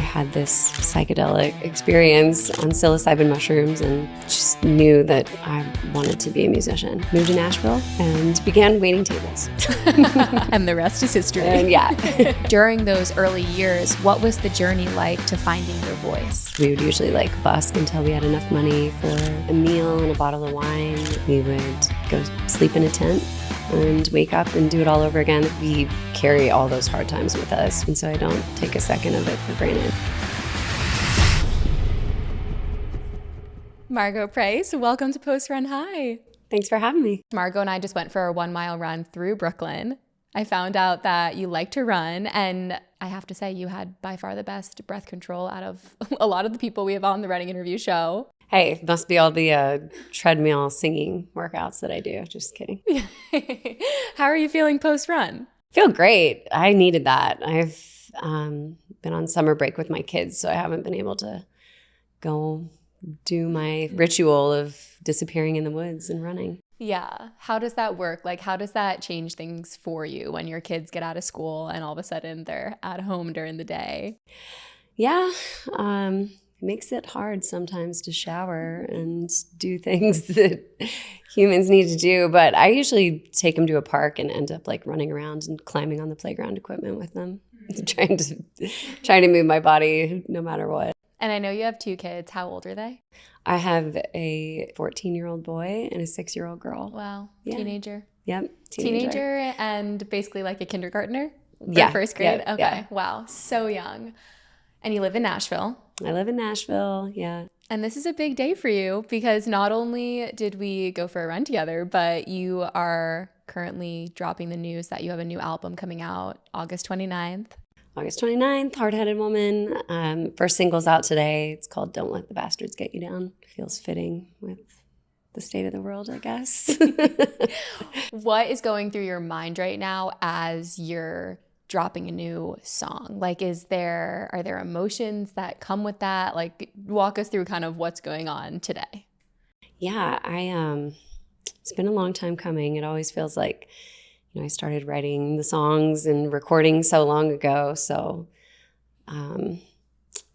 had this psychedelic experience on psilocybin mushrooms and just knew that I wanted to be a musician. Moved to Nashville and began waiting tables. And the rest is history. And yeah. During those early years, what was the journey like to finding your voice? We would usually busk until we had enough money for a meal and a bottle of wine. We would go sleep in a tent and wake up and do it all over again. We carry all those hard times with us, and so I don't take a second of it for granted. Margo Price, welcome to Post Run High. Thanks for having me. Margo and I just went for a 1 mile run through Brooklyn. I found out that you like to run, and I have to say you had by far the best breath control out of a lot of the people we have on the running interview show. Hey, must be all the treadmill singing workouts that I do. Just kidding. How are you feeling post-run? Feel great. I needed that. I've been on summer break with my kids, so I haven't been able to go do my ritual of disappearing in the woods and running. Yeah. How does that work? How does that change things for you when your kids get out of school and all of a sudden they're at home during the day? Yeah. It makes it hard sometimes to shower and do things that humans need to do. But I usually take them to a park and end up running around and climbing on the playground equipment with them, trying to move my body no matter what. And I know you have 2 kids. How old are they? I have a 14-year-old boy and a 6-year-old girl. Wow. Yeah. Teenager. Yep. Teenager and basically a kindergartner? Yeah. First grade? Yeah. Okay. Yeah. Wow. So young. And you live in Nashville. I live in Nashville, yeah. And this is a big day for you because not only did we go for a run together, but you are currently dropping the news that you have a new album coming out August 29th. August 29th, Hard-Headed Woman. First single's out today. It's called Don't Let the Bastards Get You Down. Feels fitting with the state of the world, I guess. What is going through your mind right now as you're dropping a new song? are there emotions that come with that? Walk us through kind of what's going on today. Yeah, it's been a long time coming. It always feels like, I started writing the songs and recording so long ago. So,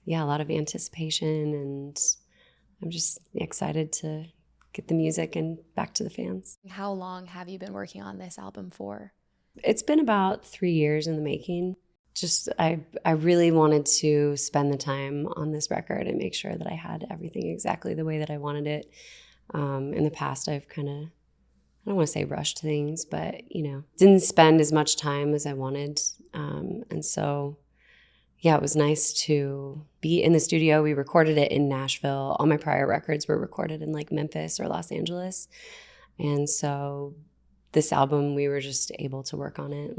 yeah, a lot of anticipation, and I'm just excited to get the music and back to the fans. How long have you been working on this album for? It's been about 3 years in the making. Just I really wanted to spend the time on this record and make sure that I had everything exactly the way that I wanted it. In the past, I've kind of, I don't want to say rushed things, but, didn't spend as much time as I wanted. And so, yeah, it was nice to be in the studio. We recorded it in Nashville. All my prior records were recorded in Memphis or Los Angeles. And so this album, we were just able to work on it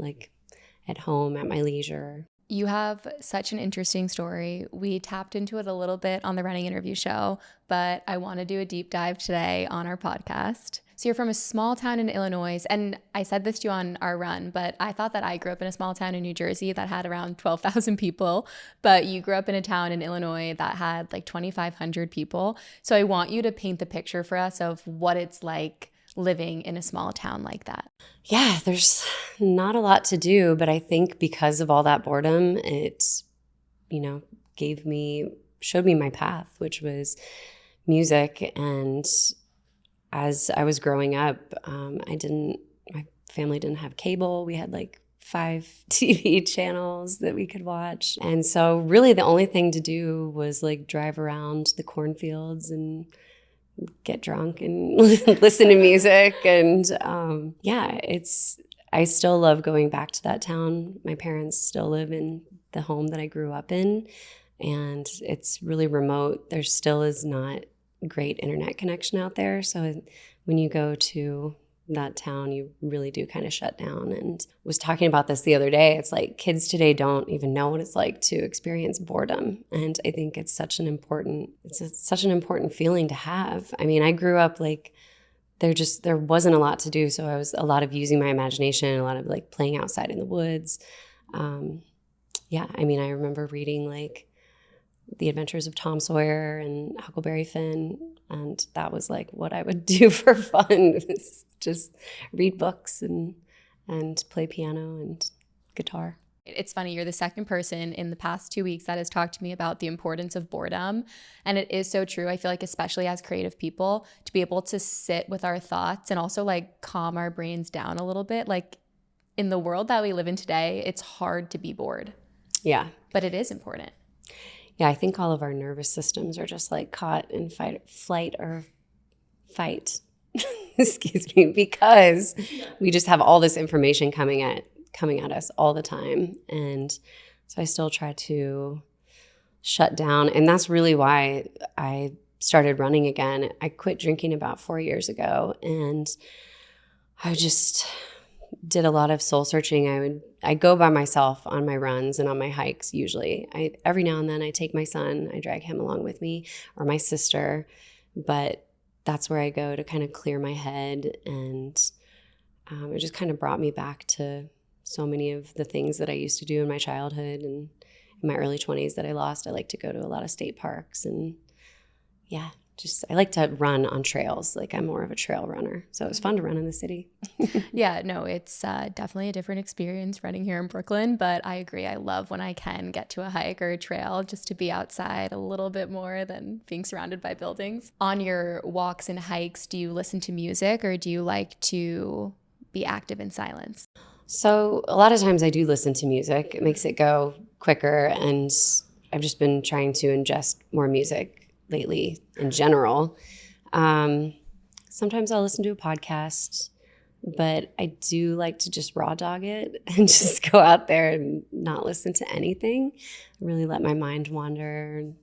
at home at my leisure. You have such an interesting story. We tapped into it a little bit on the Running Interview show, but I want to do a deep dive today on our podcast. So you're from a small town in Illinois, and I said this to you on our run, but I thought that I grew up in a small town in New Jersey that had around 12,000 people, but you grew up in a town in Illinois that had 2,500 people. So I want you to paint the picture for us of what it's like living in a small town like that. Yeah, there's not a lot to do, but I think because of all that boredom, it, showed me my path, which was music. And as I was growing up, my family didn't have cable. We had 5 TV channels that we could watch. And so really the only thing to do was drive around the cornfields and get drunk and listen to music. And I still love going back to that town. My parents still live in the home that I grew up in, and it's really remote. There still is not great internet connection out there. So when you go to that town, you really do kind of shut down. And was talking about this the other day. It's kids today don't even know what it's like to experience boredom. And I think it's such an important feeling to have. I mean, I grew up there wasn't a lot to do. So I was a lot of using my imagination, a lot of playing outside in the woods. I remember reading The Adventures of Tom Sawyer and Huckleberry Finn. And that was what I would do for fun. Just read books and play piano and guitar. It's funny, you're the second person in the past 2 weeks that has talked to me about the importance of boredom. And it is so true. I feel like, especially as creative people, to be able to sit with our thoughts and also like calm our brains down a little bit. Like in the world that we live in today, it's hard to be bored. Yeah. But it is important. Yeah, I think all of our nervous systems are just like caught in flight or fight. Excuse me, because we just have all this information coming at us all the time. And so I still try to shut down. And that's really why I started running again. I quit drinking about 4 years ago, and I just did a lot of soul searching. I go by myself on my runs and on my hikes usually. Every now and then I take my son, I drag him along with me, or my sister, but that's where I go to kind of clear my head. And it just kind of brought me back to so many of the things that I used to do in my childhood and in my early 20s that I lost. I like to go to a lot of state parks, and yeah, I like to run on trails. Like, I'm more of a trail runner. So it was fun to run in the city. Yeah, no, it's definitely a different experience running here in Brooklyn, but I agree. I love when I can get to a hike or a trail just to be outside a little bit more than being surrounded by buildings. On your walks and hikes, do you listen to music, or do you like to be active in silence? So a lot of times I do listen to music. It makes it go quicker, and I've just been trying to ingest more music lately in general. Sometimes I'll listen to a podcast, but I do like to just raw dog it and just go out there and not listen to anything. Really let my mind wander and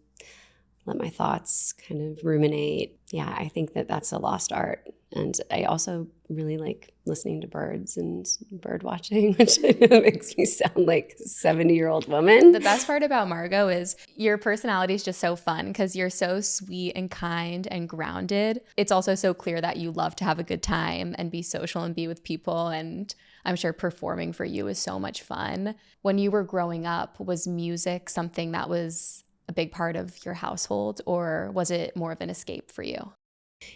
let my thoughts kind of ruminate. Yeah, I think that that's a lost art. And I also really like listening to birds and bird watching, which makes me sound like a 70-year-old woman. The best part about Margo is your personality is just so fun because you're so sweet and kind and grounded. It's also so clear that you love to have a good time and be social and be with people. And I'm sure performing for you is so much fun. When you were growing up, was music something that was a big part of your household, or was it more of an escape for you?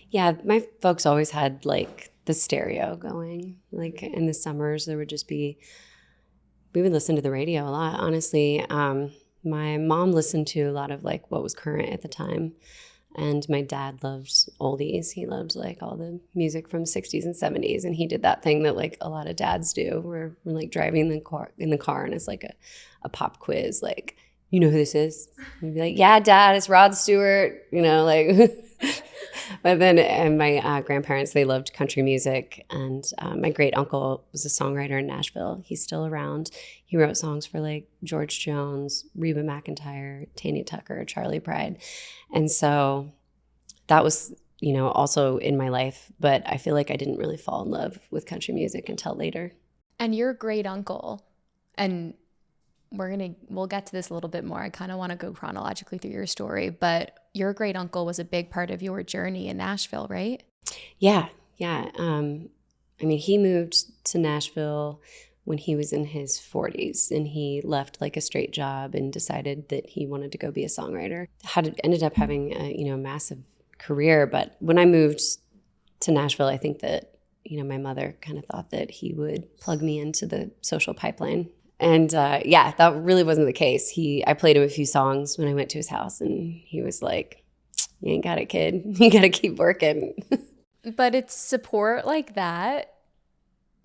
Yeah, my folks always had like the stereo going. Like in the summers, we would listen to the radio a lot, honestly. My mom listened to a lot of like what was current at the time. And my dad loved oldies. He loved like all the music from 60s and 70s. And he did that thing that like a lot of dads do, where we're like driving in the car and it's like a pop quiz, like, you know who this is? And be like, yeah, Dad, it's Rod Stewart, like. But then and my grandparents, they loved country music. And my great uncle was a songwriter in Nashville. He's still around. He wrote songs for like George Jones, Reba McEntire, Tanya Tucker, Charlie Pride. And so that was, also in my life. But I feel like I didn't really fall in love with country music until later. And your great uncle, and we'll get to this a little bit more. I kind of want to go chronologically through your story, but your great uncle was a big part of your journey in Nashville, right? Yeah. He moved to Nashville when he was in his 40s, and he left like a straight job and decided that he wanted to go be a songwriter. Ended up having a massive career, but when I moved to Nashville, I think that my mother kind of thought that he would plug me into the social pipeline. And that really wasn't the case. I played him a few songs when I went to his house, and he was like, "You ain't got it, kid. You got to keep working." But it's support like that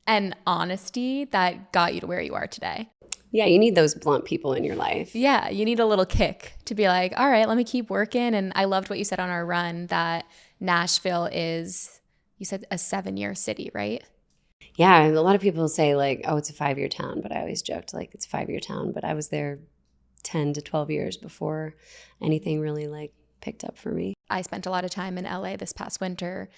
and honesty that got you to where you are today. Yeah, you need those blunt people in your life. Yeah, you need a little kick to be like, all right, let me keep working. And I loved what you said on our run, that Nashville is, you said, a 7-year city, right? Yeah, and a lot of people say like, oh, it's a 5-year town, but I always joked like it's a 5-year town, but I was there 10 to 12 years before anything really like picked up for me. I spent a lot of time in LA this past winter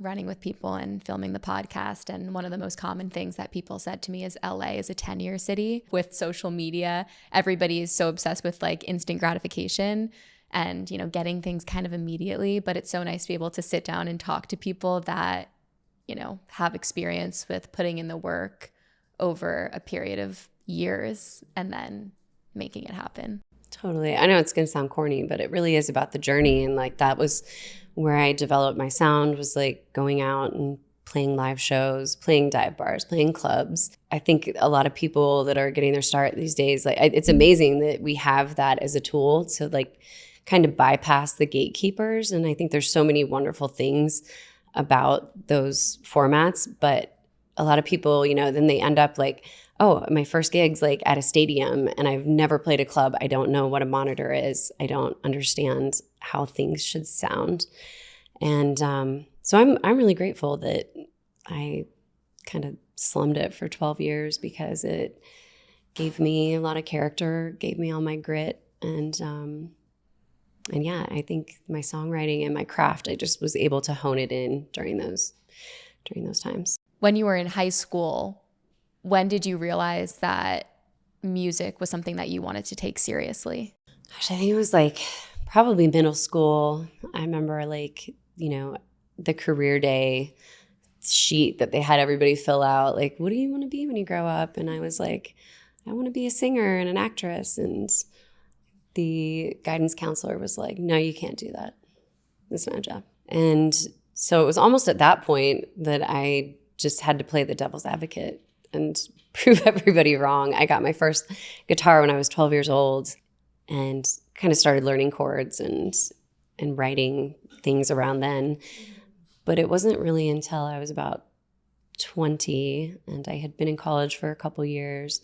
running with people and filming the podcast, and one of the most common things that people said to me is LA is a 10-year city. With social media, everybody is so obsessed with like instant gratification and getting things kind of immediately, but it's so nice to be able to sit down and talk to people that have experience with putting in the work over a period of years and then making it happen. Totally. I know it's going to sound corny, but it really is about the journey. And like that was where I developed my sound, was like going out and playing live shows, playing dive bars, playing clubs. I think a lot of people that are getting their start these days, like it's amazing that we have that as a tool to like kind of bypass the gatekeepers. And I think there's so many wonderful things about those formats, but a lot of people, you know, then they end up like, oh, my first gig's like at a stadium and I've never played a club. I don't know what a monitor is. I don't understand how things should sound. And so I'm really grateful that I kind of slummed it for 12 years because it gave me a lot of character, gave me all my grit. And yeah, I think my songwriting and my craft, I just was able to hone it in during those times. When you were in high school, when did you realize that music was something that you wanted to take seriously? Gosh, I think it was like probably middle school. I remember like, you know, the career day sheet that they had everybody fill out, like, what do you want to be when you grow up? And I was like, I want to be a singer and an actress. And the guidance counselor was like, no, you can't do that. That's not a job. And so it was almost at that point that I just had to play the devil's advocate and prove everybody wrong. I got my first guitar when I was 12 years old and kind of started learning chords and writing things around then. But it wasn't really until I was about 20 and I had been in college for a couple years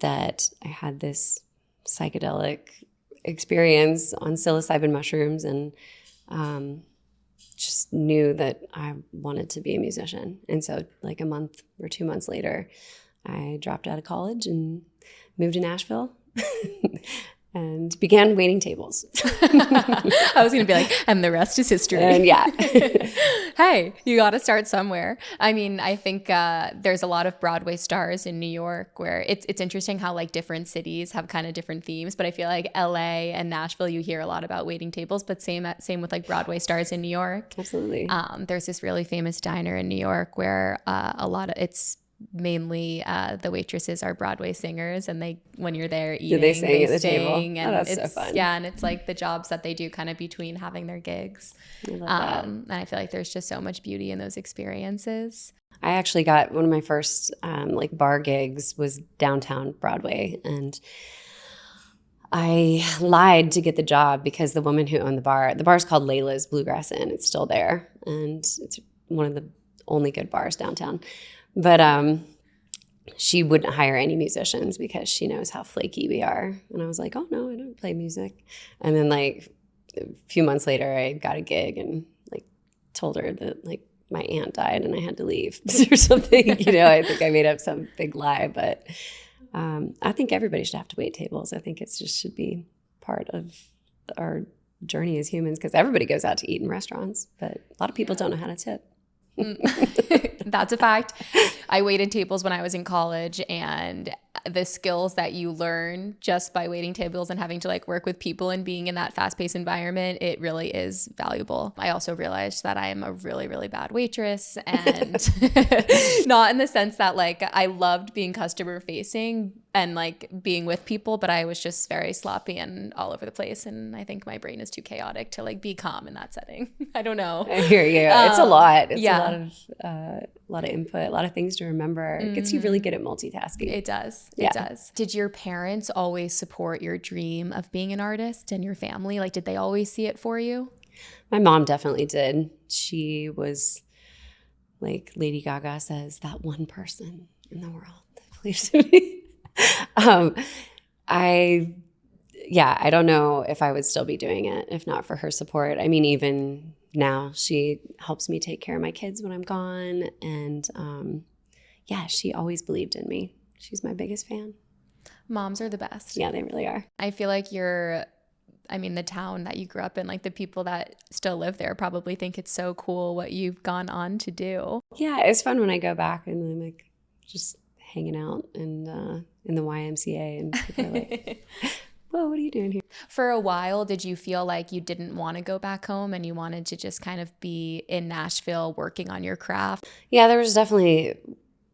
that I had this psychedelic experience on psilocybin mushrooms and just knew that I wanted to be a musician. And so like a month or 2 months later, I dropped out of college and moved to Nashville and began waiting tables. I was going to be like, and the rest is history. And yeah. Hey, you got to start somewhere. I mean, I think there's a lot of Broadway stars in New York where it's interesting how like different cities have kind of different themes. But I feel like LA and Nashville, you hear a lot about waiting tables, but same with like Broadway stars in New York. Absolutely. There's this really famous diner in New York where a lot of it's mainly the waitresses are Broadway singers, and they when you're there eating, they sing at the sing, table. and that's it's so fun. Yeah, and it's like the jobs that they do kind of between having their gigs. I love that. And I feel like there's just so much beauty in those experiences. I actually got one of my first like bar gigs was downtown Broadway, and I lied to get the job because the woman who owned the bar's called Layla's Bluegrass Inn. It's still there, and it's one of the only good bars downtown. But she wouldn't hire any musicians because she knows how flaky we are. And I was like, oh, no, I don't play music. And then like a few months later, I got a gig and like told her that like my aunt died and I had to leave or something. You know, I think I made up some big lie. But I think everybody should have to wait tables. I think it just should be part of our journey as humans because everybody goes out to eat in restaurants. But a lot of people don't know how to tip. That's a fact. I waited tables when I was in college, and the skills that you learn just by waiting tables and having to like work with people and being in that fast-paced environment, it really is valuable. I also realized that I am a really, really bad waitress, and not in the sense that like I loved being customer facing and like being with people, but I was just very sloppy and all over the place. And I think my brain is too chaotic to like be calm in that setting. I don't know. I hear you. It's a lot. It's yeah. a lot of input, a lot of things to remember. It gets you really good at multitasking. It does. Yeah. It does. Did your parents always support your dream of being an artist, and your family? Like, did they always see it for you? My mom definitely did. She was like Lady Gaga says, that one person in the world that believes in me. I don't know if I would still be doing it if not for her support. I mean, even now she helps me take care of my kids when I'm gone. And she always believed in me. She's my biggest fan. Moms are the best. Yeah, they really are. I feel like the town that you grew up in, like the people that still live there probably think it's so cool what you've gone on to do. Yeah, it's fun when I go back and I'm like just hanging out in the YMCA and people are like, whoa, what are you doing here? For a while, did you feel like you didn't want to go back home and you wanted to just kind of be in Nashville working on your craft? Yeah, there was definitely,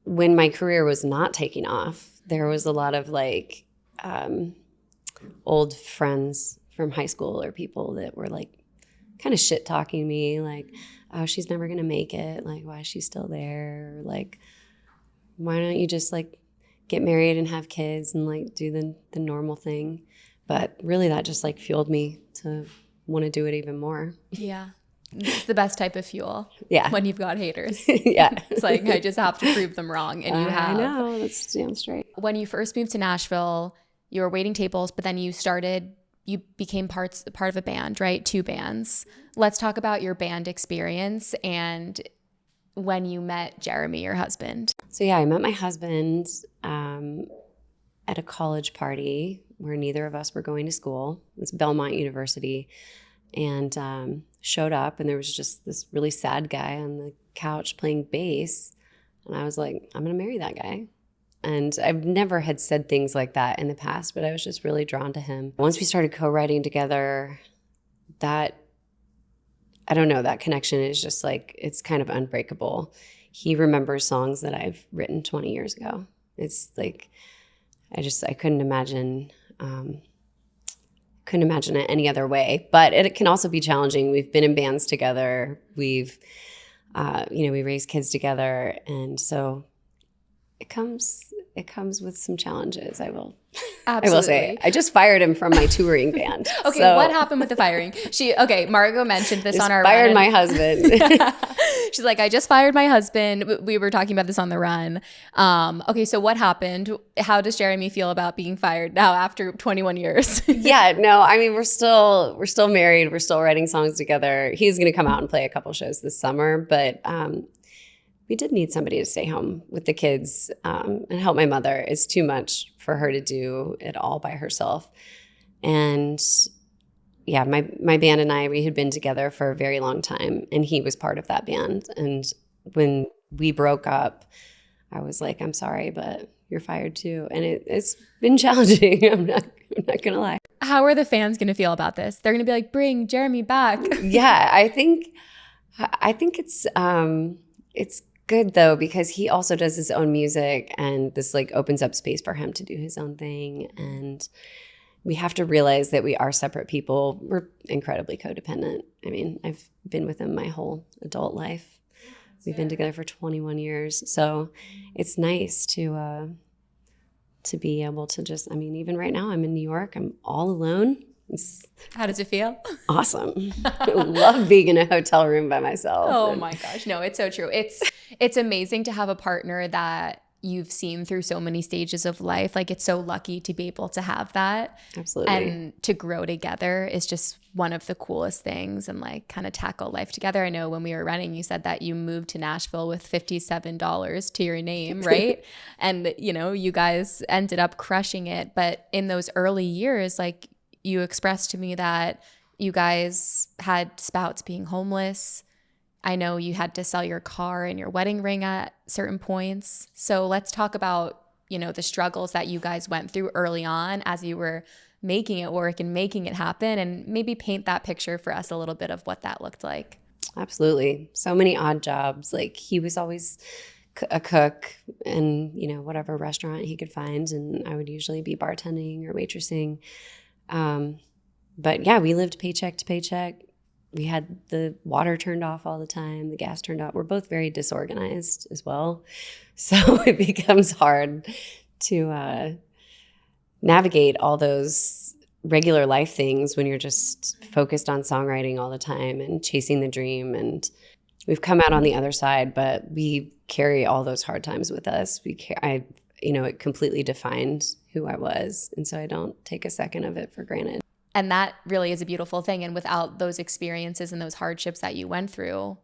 when my career was not taking off, there was a lot of like old friends from high school or people that were like kind of shit talking me, like, oh, she's never gonna make it. Like, why is she still there? Like, why don't you just like get married and have kids and like do the normal thing? But really, that just like fueled me to want to do it even more. Yeah. It's the best type of fuel. Yeah. When you've got haters. Yeah. It's like, I just have to prove them wrong. And you have. I know. That's damn straight. When you first moved to Nashville, you were waiting tables, but then you became part of a band, right? 2 bands. Let's talk about your band experience and when you met Jeremy, your husband. So yeah, I met my husband at a college party where neither of us were going to school. It's Belmont University. And showed up, and there was just this really sad guy on the couch playing bass. And I was like, I'm going to marry that guy. And I've never had said things like that in the past, but I was just really drawn to him. Once we started co-writing together, that connection is just like, it's kind of unbreakable. He remembers songs that I've written 20 years ago. It's like, I couldn't imagine it any other way. But it can also be challenging. We've been in bands together. We've, we raise kids together. And so it comes with some challenges, I will say. I just fired him from my touring band. Okay, so. What happened with the firing? Margo mentioned this on our fired run. My husband. She's like, I just fired my husband. We were talking about this on the run. Okay, so what happened? How does Jeremy feel about being fired now after 21 years? Yeah, no, I mean, we're still married. We're still writing songs together. He's going to come out and play a couple shows this summer, but we did need somebody to stay home with the kids and help my mother. It's too much for her to do it all by herself. And yeah, my band and we had been together for a very long time, and he was part of that band. And when we broke up, I was like, I'm sorry, but you're fired too. And it's been challenging. I'm not going to lie. How are the fans going to feel about this? They're going to be like, bring Jeremy back. Yeah, I think it's good though, because he also does his own music, and this like opens up space for him to do his own thing. And we have to realize that we are separate people. We're incredibly codependent. I mean, I've been with him my whole adult life. We've been together for 21 years. So it's nice to be able to just, I mean, even right now I'm in New York, I'm all alone. How does it feel? Awesome. I love being in a hotel room by myself. Oh my gosh. No, it's so true. It's amazing to have a partner that you've seen through so many stages of life. Like, it's so lucky to be able to have that. Absolutely. And to grow together is just one of the coolest things, and like kind of tackle life together. I know when we were running, you said that you moved to Nashville with $57 to your name, right? And you guys ended up crushing it. But in those early years, like, you expressed to me that you guys had spouts being homeless. I know you had to sell your car and your wedding ring at certain points. So let's talk about, the struggles that you guys went through early on as you were making it work and making it happen, and maybe paint that picture for us a little bit of what that looked like. Absolutely. So many odd jobs. Like, he was always a cook in, whatever restaurant he could find, and I would usually be bartending or waitressing. But yeah, we lived paycheck to paycheck. We had the water turned off all the time, the gas turned off. We're both very disorganized as well. So it becomes hard to navigate all those regular life things when you're just focused on songwriting all the time and chasing the dream. And we've come out on the other side, but we carry all those hard times with us. It completely defined who I was. And so I don't take a second of it for granted. And that really is a beautiful thing. And without those experiences and those hardships that you went through,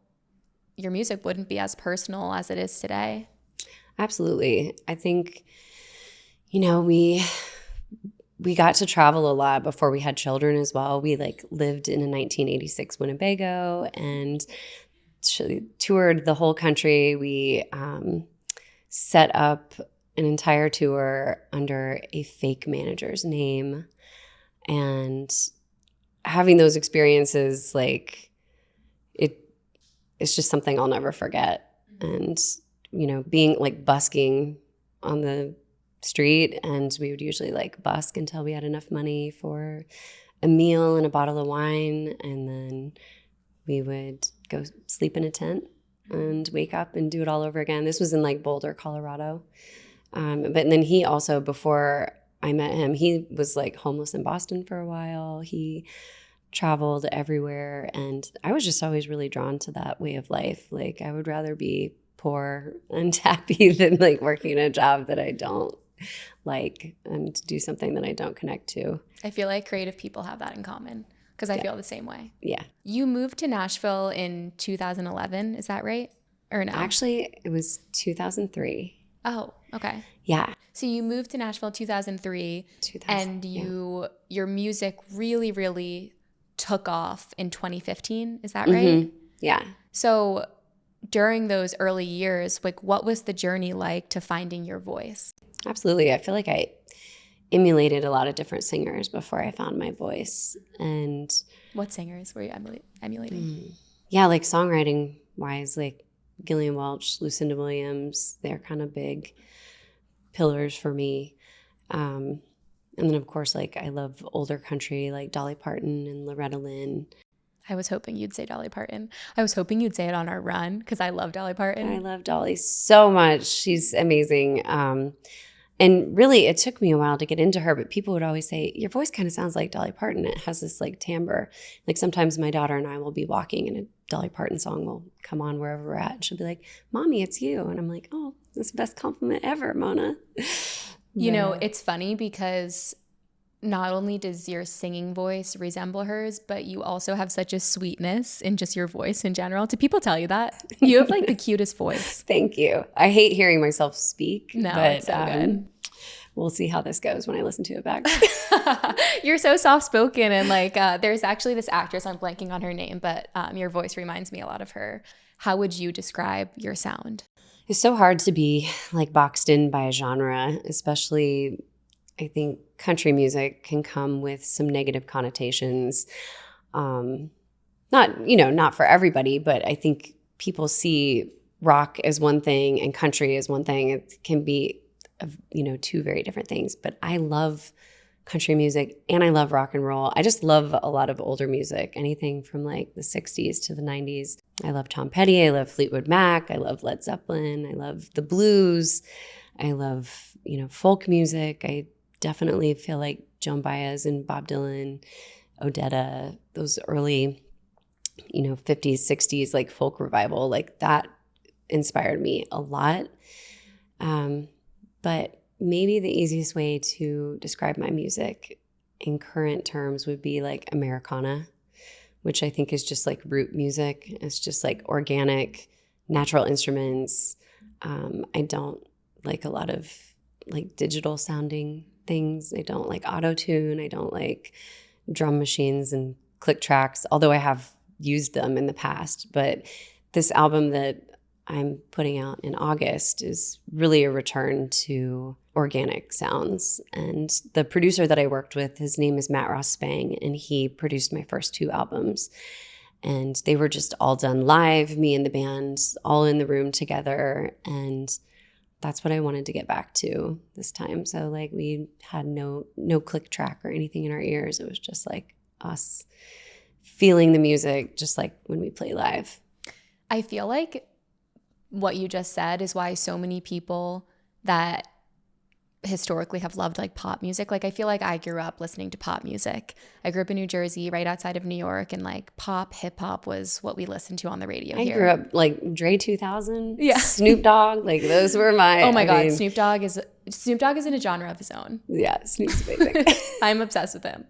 your music wouldn't be as personal as it is today. Absolutely. I think, we got to travel a lot before we had children as well. We lived in a 1986 Winnebago and toured the whole country. We set up an entire tour under a fake manager's name. And having those experiences, it's just something I'll never forget. And, being busking on the street, and we would usually busk until we had enough money for a meal and a bottle of wine, and then we would go sleep in a tent and wake up and do it all over again. This was in like Boulder, Colorado. But then he also, before I met him, he was like homeless in Boston for a while. He traveled everywhere. And I was just always really drawn to that way of life. Like I would rather be poor and happy than like working a job that I don't like and do something that I don't connect to. I feel like creative people have that in common because I feel the same way. Yeah. You moved to Nashville in 2011, is that right? Or no? Actually, it was 2003. Oh, okay. Yeah. So you moved to Nashville 2003 and your music really, really took off in 2015. Is that right? Mm-hmm. Yeah. So during those early years, like what was the journey like to finding your voice? Absolutely. I feel like I emulated a lot of different singers before I found my voice. And what singers were you emulating? Yeah, like songwriting wise, like Gillian Welch, Lucinda Williams, they're kind of big pillars for me. And then of course, like I love older country like Dolly Parton and Loretta Lynn. I was hoping you'd say Dolly Parton. I was hoping you'd say it on our run because I love Dolly Parton. I love Dolly so much. She's amazing. And really, it took me a while to get into her, but people would always say, your voice kind of sounds like Dolly Parton. It has this like timbre. Like sometimes my daughter and I will be walking and a Dolly Parton song will come on wherever we're at. And she'll be like, Mommy, it's you. And I'm like, oh, that's the best compliment ever, Mona. You know, it's funny because not only does your singing voice resemble hers, but you also have such a sweetness in just your voice in general. Do people tell you that? You have like the cutest voice. Thank you. I hate hearing myself speak. No, but, it's so good. We'll see how this goes when I listen to it back. You're so soft-spoken and like there's actually this actress, I'm blanking on her name, but your voice reminds me a lot of her. How would you describe your sound? It's so hard to be like boxed in by a genre, especially I think country music can come with some negative connotations. Not for everybody, but I think people see rock as one thing and country as one thing. It can be, two very different things. But I love country music and I love rock and roll. I just love a lot of older music, anything from like the 60s to the 90s. I love Tom Petty. I love Fleetwood Mac. I love Led Zeppelin. I love the blues. I love, folk music. I definitely feel like Joan Baez and Bob Dylan, Odetta, those early, 50s, 60s, like folk revival, like that inspired me a lot. But maybe the easiest way to describe my music in current terms would be like Americana, which I think is just like root music. It's just like organic, natural instruments. I don't like a lot of like digital sounding things. I don't like auto-tune. I don't like drum machines and click tracks, although I have used them in the past. But this album that I'm putting out in August is really a return to organic sounds. And the producer that I worked with, his name is Matt Ross Spang, and he produced my first 2 albums. And they were just all done live, me and the band all in the room together. And that's what I wanted to get back to this time. So like we had no click track or anything in our ears. It was just like us feeling the music just like when we play live. I feel like what you just said is why so many people that historically have loved like pop music. Like I feel like I grew up listening to pop music. I grew up in New Jersey, right outside of New York, and like pop, hip hop was what we listened to on the radio here. I grew up like Dre 2000, yeah, Snoop Dogg, like those were my. Oh my God, Snoop Dogg is in a genre of his own. Yeah, Snoop's amazing. I'm obsessed with him.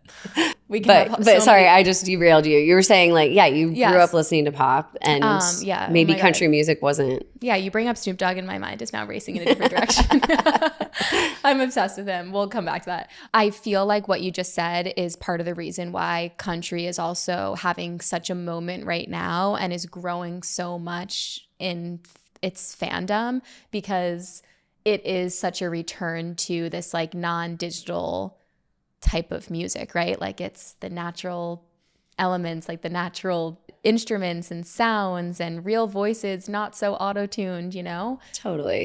But sorry, I just derailed you. You were saying like, yeah, you grew up listening to pop, and maybe country music wasn't. Yeah, you bring up Snoop Dogg and my mind is now racing in a different direction. I'm obsessed with him. We'll come back to that. I feel like what you just said is part of the reason why country is also having such a moment right now and is growing so much in its fandom, because it is such a return to this like non-digital type of music, right? Like it's the natural elements, like the natural instruments and sounds and real voices, not so auto-tuned, Totally.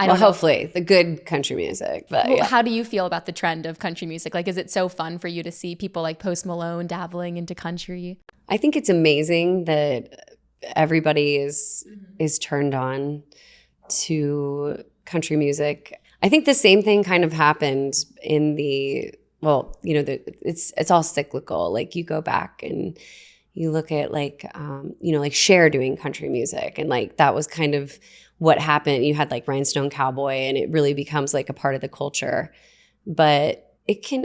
I don't know. Hopefully the good country music, but yeah. How do you feel about the trend of country music? Like, is it so fun for you to see people like Post Malone dabbling into country? I think it's amazing that everybody is turned on to country music. I think the same thing kind of happened in it's all cyclical. Like you go back and you look at like Cher doing country music, and like that was kind of what happened. You had like Rhinestone Cowboy, and it really becomes like a part of the culture. But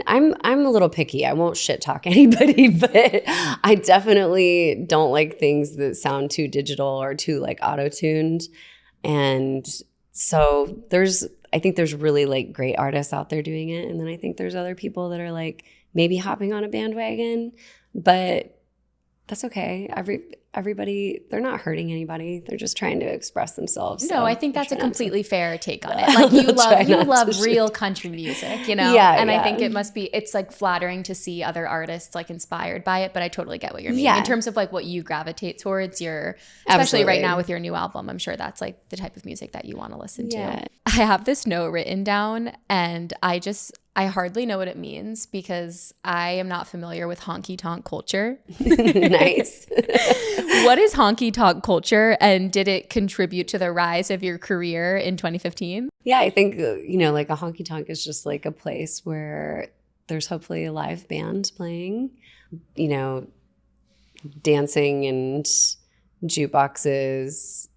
I'm a little picky. I won't shit talk anybody, but I definitely don't like things that sound too digital or too like auto-tuned. And so I think there's really like great artists out there doing it. And then I think there's other people that are like maybe hopping on a bandwagon, but that's okay. Everybody, they're not hurting anybody. They're just trying to express themselves. No, so I think that's a completely fair take on it. Like you love real country music, you know? Yeah, and yeah. I think it's like flattering to see other artists like inspired by it, but I totally get what you're meaning. Yeah. In terms of like what you gravitate towards, especially Absolutely. right now with your new album, I'm sure that's like the type of music that you want to listen Yeah. to. I have this note written down and I hardly know what it means because I am not familiar with honky tonk culture. Nice. What is honky tonk culture, and did it contribute to the rise of your career in 2015? Yeah, I think, like a honky tonk is just like a place where there's hopefully a live band playing, dancing and jukeboxes.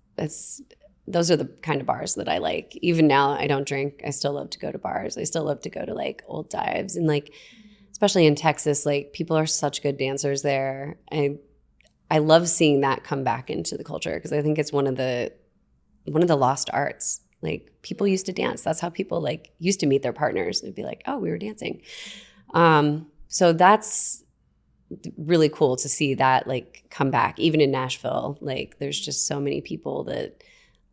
Those are the kind of bars that I like. Even now, I don't drink. I still love to go to bars. I still love to go to like old dives, and like, especially in Texas, like people are such good dancers there. I love seeing that come back into the culture because I think it's one of the lost arts. Like people used to dance. That's how people like used to meet their partners. It'd be like, oh, we were dancing. So that's really cool to see that like come back. Even in Nashville, like there's just so many people that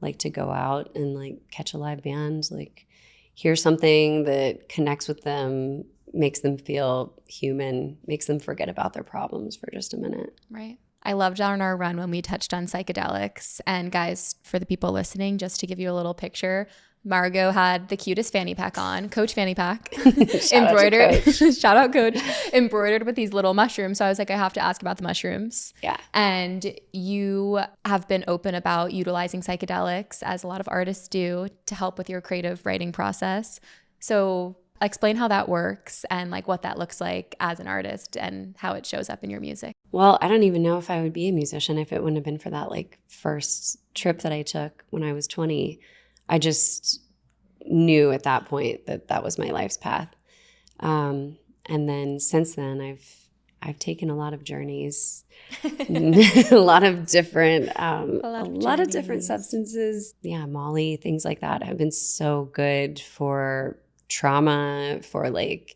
like to go out and like catch a live band, like hear something that connects with them, makes them feel human, makes them forget about their problems for just a minute. Right. I loved on our run when we touched on psychedelics. And guys, for the people listening, just to give you a little picture, Margo had the cutest fanny pack on, Coach fanny pack, embroidered. Shout out Coach, embroidered with these little mushrooms. So I was like, I have to ask about the mushrooms. Yeah. And you have been open about utilizing psychedelics, as a lot of artists do, to help with your creative writing process. So explain how that works and like what that looks like as an artist and how it shows up in your music. Well, I don't even know if I would be a musician if it wouldn't have been for that like first trip that I took when I was 20. I just knew at that point that that was my life's path. And then since then, I've taken a lot of journeys, a lot of different substances. Yeah, Molly, things like that have been so good for trauma, for like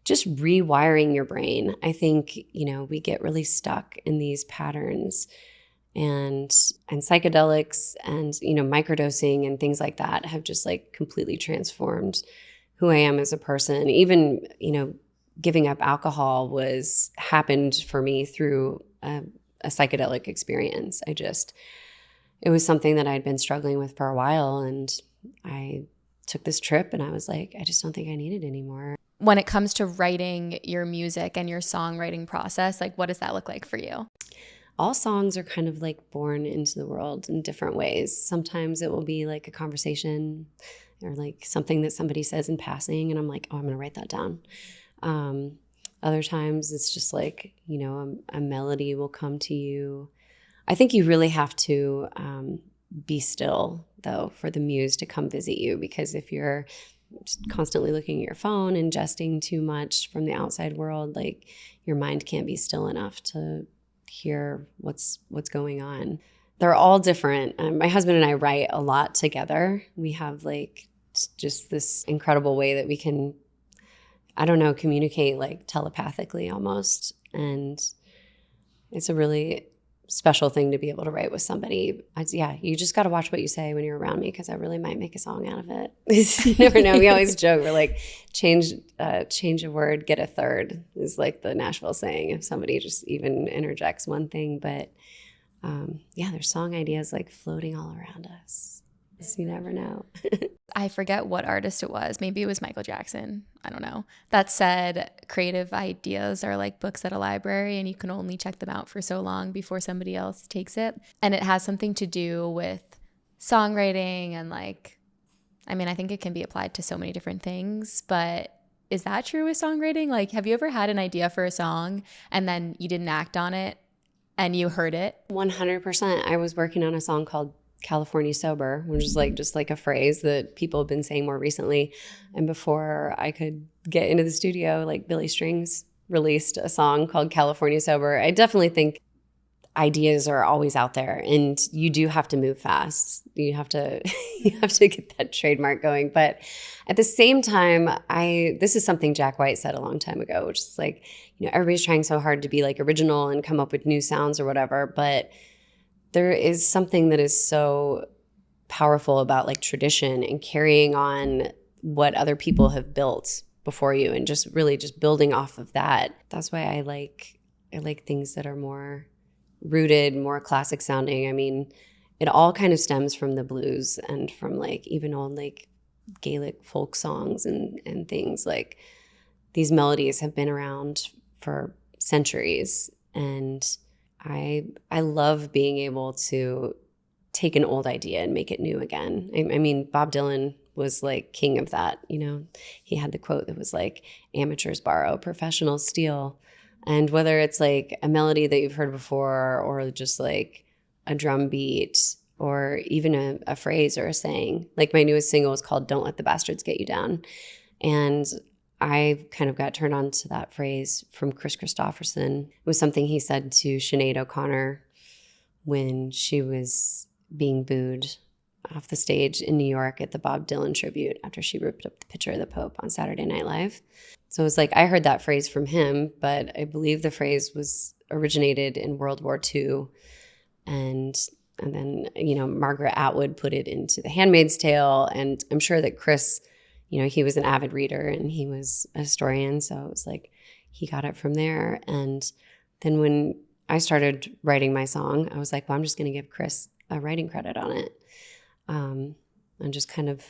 just rewiring your brain. I think, we get really stuck in these patterns. And psychedelics and, microdosing and things like that have just like completely transformed who I am as a person. Even, giving up alcohol happened for me through a psychedelic experience. It was something that I'd been struggling with for a while. And I took this trip and I was like, I just don't think I need it anymore. When it comes to writing your music and your songwriting process, like what does that look like for you? All songs are kind of like born into the world in different ways. Sometimes it will be like a conversation or like something that somebody says in passing and I'm like, oh, I'm going to write that down. Other times it's just like, a melody will come to you. I think you really have to be still though for the muse to come visit you, because if you're constantly looking at your phone, ingesting too much from the outside world, like your mind can't be still enough to hear what's going on. They're all different. My husband and I write a lot together. We have like just this incredible way that we can, communicate like telepathically almost. And it's a really special thing to be able to write with somebody. You just got to watch what you say when you're around me, because I really might make a song out of it. You never know. We always joke. We're like, change a word, get a third is like the Nashville saying, if somebody just even interjects one thing. But there's song ideas like floating all around us. So you never know. I forget what artist it was. Maybe it was Michael Jackson. I don't know. That said, creative ideas are like books at a library and you can only check them out for so long before somebody else takes it. And it has something to do with songwriting and like, I mean, I think it can be applied to so many different things, but is that true with songwriting? Like, have you ever had an idea for a song and then you didn't act on it and you heard it? 100%. I was working on a song called California Sober, which is like just like a phrase that people have been saying more recently. And before I could get into the studio, like Billy Strings released a song called California Sober. I definitely think ideas are always out there and you do have to move fast. You have to get that trademark going. But at the same time, this is something Jack White said a long time ago, which is like, everybody's trying so hard to be like original and come up with new sounds or whatever, but there is something that is so powerful about like tradition and carrying on what other people have built before you and just really just building off of that. That's why I like things that are more rooted, more classic sounding. I mean, it all kind of stems from the blues and from like even old like Gaelic folk songs and things. Like these melodies have been around for centuries, and I love being able to take an old idea and make it new again. I mean, Bob Dylan was like king of that. He had the quote that was like, amateurs borrow, professionals steal. And whether it's like a melody that you've heard before or just like a drum beat or even a phrase or a saying, like my newest single is called Don't Let the Bastards Get You Down. And I kind of got turned on to that phrase from Chris Christopherson. It was something he said to Sinead O'Connor when she was being booed off the stage in New York at the Bob Dylan tribute after she ripped up the picture of the Pope on Saturday Night Live. So it was like I heard that phrase from him, but I believe the phrase was originated in World War II. And then, Margaret Atwood put it into The Handmaid's Tale. And I'm sure that Chris, he was an avid reader and he was a historian. So it was like he got it from there. And then when I started writing my song, I was like, well, I'm just going to give Chris a writing credit on it. And just kind of,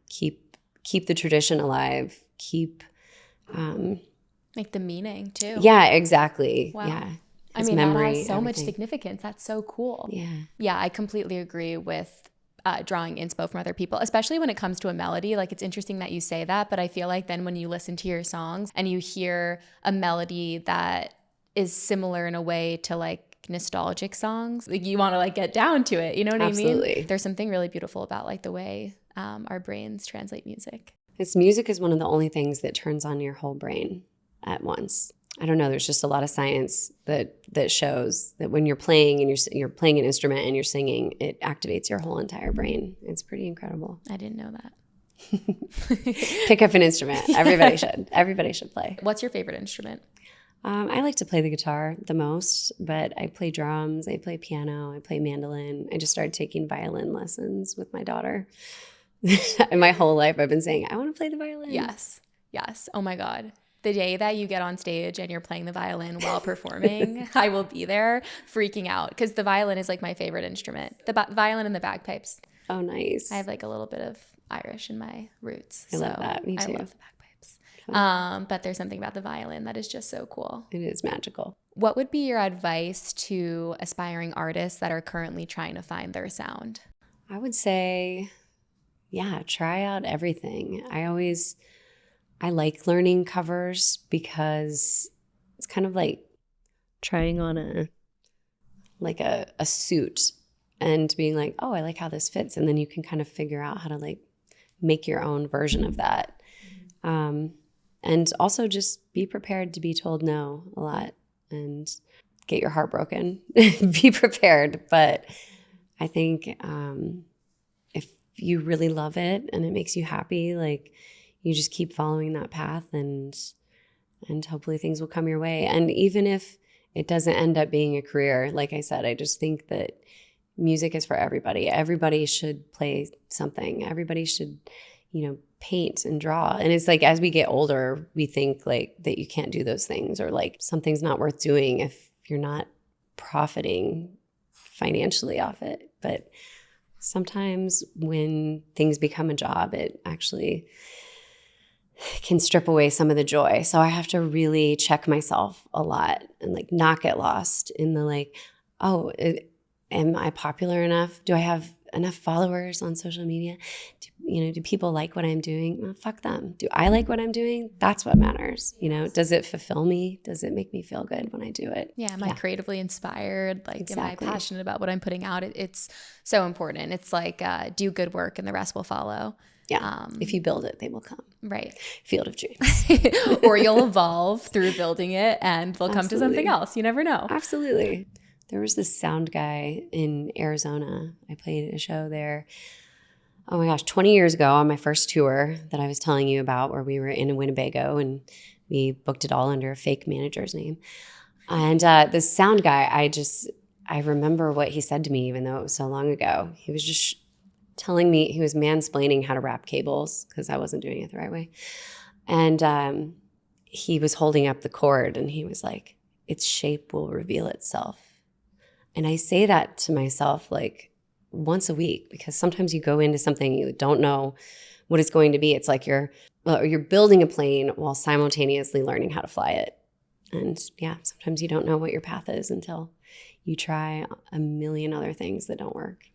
keep the tradition alive, keep... Like the meaning too. Yeah, exactly. Wow. Yeah. I mean, that has so much significance. That's so cool. Yeah. Yeah, I completely agree with drawing inspo from other people, especially when it comes to a melody. Like, it's interesting that you say that, but I feel like then when you listen to your songs and you hear a melody that is similar in a way to like nostalgic songs, like you want to like get down to it. You know what Absolutely. I mean? There's something really beautiful about like the way our brains translate music. Music is one of the only things that turns on your whole brain at once. I don't know. There's just a lot of science that shows that when you're playing and you're playing an instrument and you're singing, it activates your whole entire brain. It's pretty incredible. I didn't know that. Pick up an instrument. Everybody should. Everybody should play. What's your favorite instrument? I like to play the guitar the most, but I play drums, I play piano, I play mandolin. I just started taking violin lessons with my daughter. In my whole life, I've been saying, I want to play the violin. Yes. Oh my God. The day that you get on stage and you're playing the violin while performing, I will be there freaking out because the violin is like my favorite instrument. The violin and the bagpipes. Oh, nice. I have like a little bit of Irish in my roots. I love that. Me too. I love the bagpipes. But there's something about the violin that is just so cool. It is magical. What would be your advice to aspiring artists that are currently trying to find their sound? I would say... try out everything. I like learning covers because it's kind of like trying on a suit and being like, oh, I like how this fits. And then you can kind of figure out how to like make your own version of that. And also just be prepared to be told no a lot and get your heart broken. Be prepared. But I think if you really love it and it makes you happy, like you just keep following that path and hopefully things will come your way. And even if it doesn't end up being a career, like I said, I just think that music is for everybody. Everybody should play something. Everybody should, paint and draw. And it's like, as we get older, we think like that you can't do those things or like something's not worth doing if you're not profiting financially off it. But sometimes when things become a job, it actually can strip away some of the joy. So I have to really check myself a lot and like not get lost in the like, oh, am I popular enough? Do I have enough followers on social media? Do people like what I'm doing? Well, fuck them. Do I like what I'm doing? That's what matters. Does it fulfill me? Does it make me feel good when I do it? Yeah. Am I creatively inspired? Like, Exactly. Am I passionate about what I'm putting out? It's so important. It's like, do good work and the rest will follow. Yeah. If you build it, they will come. Right. Field of dreams. Or you'll evolve through building it and they'll come to something else. You never know. Absolutely. There was this sound guy in Arizona. I played a show there. Oh my gosh, 20 years ago on my first tour that I was telling you about, where we were in Winnebago and we booked it all under a fake manager's name. And this sound guy, I remember what he said to me, even though it was so long ago. He was just telling me, he was mansplaining how to wrap cables because I wasn't doing it the right way. And he was holding up the cord and he was like, its shape will reveal itself. And I say that to myself like once a week, because sometimes you go into something you don't know what it's going to be. It's like you're building a plane while simultaneously learning how to fly it. And yeah, sometimes you don't know what your path is until you try a million other things that don't work.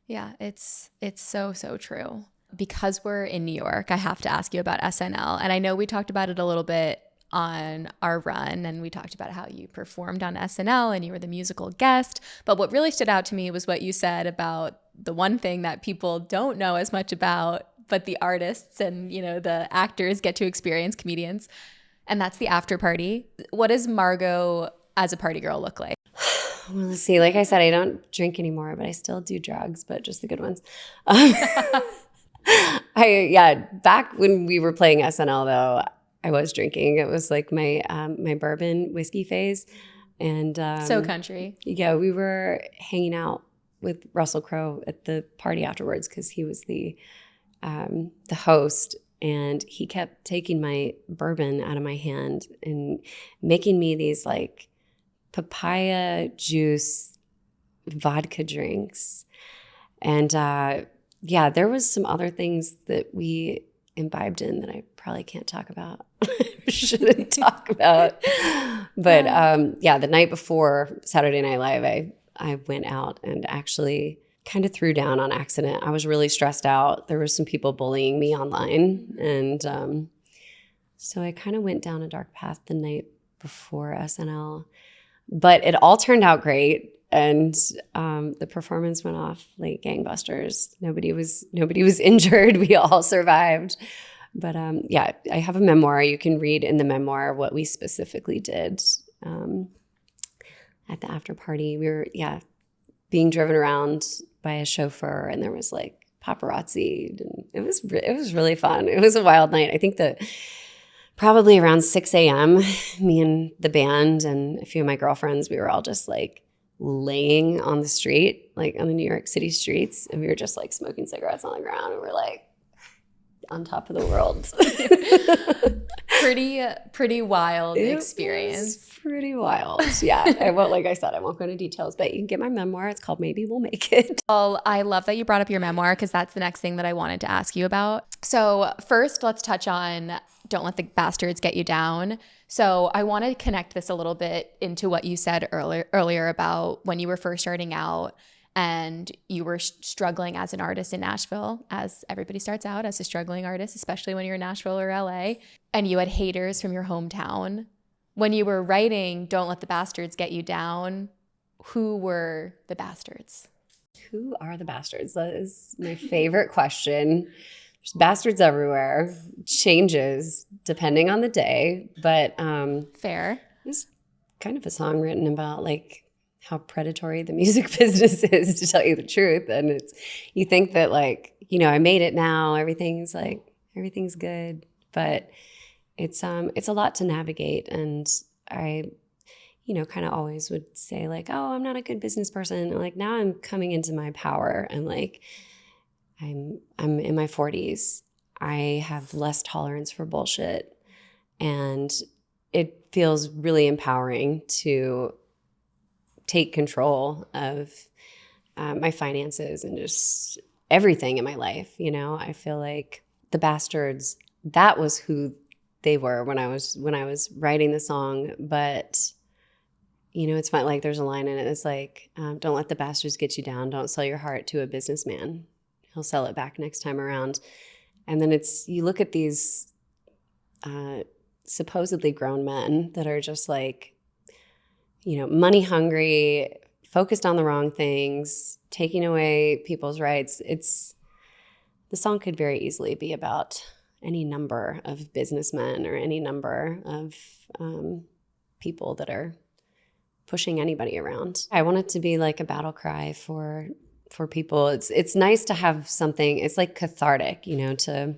Yeah, it's so true. Because we're in New York, I have to ask you about SNL. And I know we talked about it a little bit on our run, and we talked about how you performed on SNL and you were the musical guest. But what really stood out to me was what you said about the one thing that people don't know as much about, but the artists and, the actors get to experience, comedians, and that's the after party. What does Margo as a party girl look like? Well, let's see. Like I said, I don't drink anymore, but I still do drugs, but just the good ones. Back when we were playing SNL though, I was drinking. It was like my bourbon whiskey phase. And so country. Yeah, we were hanging out with Russell Crowe at the party afterwards because he was the host, and he kept taking my bourbon out of my hand and making me these like papaya juice vodka drinks. And there was some other things that we imbibed in that I probably can't talk about. Shouldn't talk about. But the night before Saturday Night Live, I went out and actually kind of threw down on accident. I was really stressed out. There were some people bullying me online. And so I kind of went down a dark path the night before SNL. But it all turned out great. And the performance went off like gangbusters. Nobody was injured. We all survived. But I have a memoir. You can read in the memoir what we specifically did at the after party. We were being driven around by a chauffeur, and there was like paparazzi, and it was really fun. It was a wild night. I think that probably around 6 a.m., me and the band and a few of my girlfriends, we were all just like laying on the street, like on the New York City streets, and we were just like smoking cigarettes on the ground, and we're like on top of the world. Pretty wild experience. Pretty wild. Yeah. I won't go into details, but you can get my memoir. It's called Maybe We'll Make It. Well, I love that you brought up your memoir, because that's the next thing that I wanted to ask you about. So first, let's touch on Don't Let the Bastards Get You Down. So I want to connect this a little bit into what you said earlier about when you were first starting out and you were struggling as an artist in Nashville, as everybody starts out as a struggling artist, especially when you're in Nashville or LA, and you had haters from your hometown. When you were writing Don't Let the Bastards Get You Down, who were the bastards? Who are the bastards? That is my favorite question. There's bastards everywhere. Changes depending on the day, but Fair. It's kind of a song written about like how predatory the music business is, to tell you the truth. And you think that like, I made it now, everything's good, but it's a lot to navigate. And I, kind of always would say like, oh, I'm not a good business person. And like now I'm coming into my power, and like I'm in my 40s. I have less tolerance for bullshit, and it feels really empowering to take control of my finances and just everything in my life. You know, I feel like the Bastards, that was who they were when I was writing the song. But, you know, it's fun. Like there's a line in it. It's like, don't let the bastards get you down. Don't sell your heart to a businessman. He'll sell it back next time around. And then you look at these supposedly grown men that are just like, you know, money hungry, focused on the wrong things, taking away people's rights. The song could very easily be about any number of businessmen or any number of people that are pushing anybody around. I want it to be like a battle cry for people. It's nice to have something. It's like cathartic, you know, to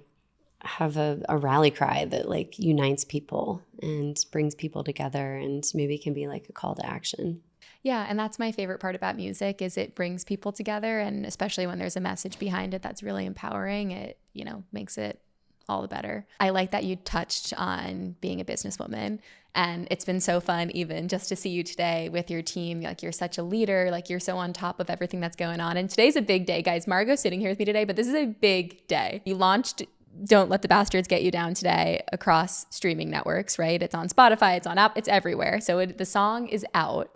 have a rally cry that like unites people and brings people together and maybe can be like a call to action. Yeah, and that's my favorite part about music is it brings people together, and especially when there's a message behind it that's really empowering, it, you know, makes it all the better. I like that you touched on being a businesswoman, and it's been so fun even just to see you today with your team. Like you're such a leader, like you're so on top of everything that's going on. And today's a big day, guys. Margo's sitting here with me today, but this is a big day. You launched Don't Let the Bastards Get You Down today across streaming networks, right? It's on Spotify, it's on app, it's everywhere. So the song is out.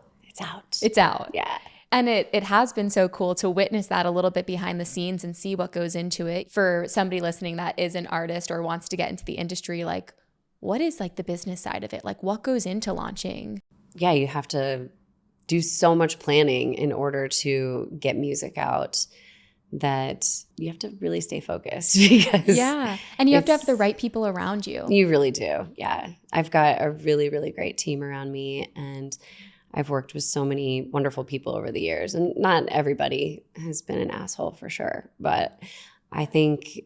It's out. Yeah. And it has been so cool to witness that a little bit behind the scenes and see what goes into it. For somebody listening that is an artist or wants to get into the industry, like what is like the business side of it? Like what goes into launching? Yeah, you have to do so much planning in order to get music out that you have to really stay focused because and you have to have the right people around you. You really do. Yeah. I've got a really, really great team around me, and I've worked with so many wonderful people over the years, and not everybody has been an asshole for sure. But I think,